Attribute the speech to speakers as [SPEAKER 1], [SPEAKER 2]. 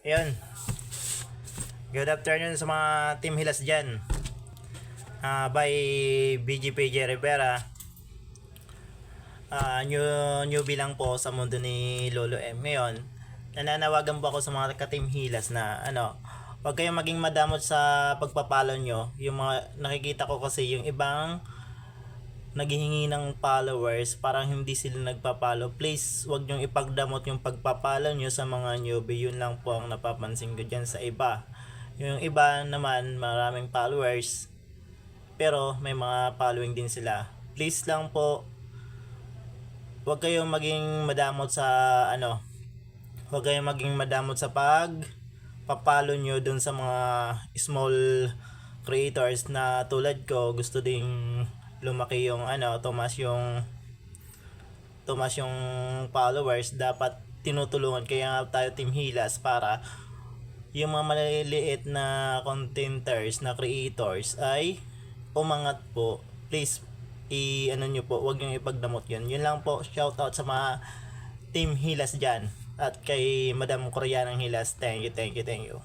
[SPEAKER 1] Ayun. Good afternoon sa mga Team Hilas dyan. By BGPJ Rivera. Newbie lang po sa mundo ni Lolo M. Ngayon, nananawagan po ako sa mga ka-Team Hilas na huwag kayong maging madamot sa pagpapalo nyo. Yung mga nakikita ko kasi yung ibang naghihingi ng followers, parang hindi sila nagpapalo. Please, wag nyong ipagdamot yung pagpapalo nyo sa mga newbie. Yun lang po ang napapansin ko dyan sa iba. Yung iba naman, maraming followers, pero may mga following din sila. Please lang po, wag kayong maging madamot sa wag kayong maging madamot sa papalo nyo dun sa mga small creators na tulad ko, gusto ding lumaki yung tumas yung followers. Dapat tinutulungan, kaya nga tayo Team Hilas, para yung mga maliliit na contenters, na creators ay umangat po. Please, nyo po, wag nyo ipagdamot yun. Yun lang po, shoutout sa mga Team Hilas dyan, at kay Madam Koreanang Hilas. Thank you.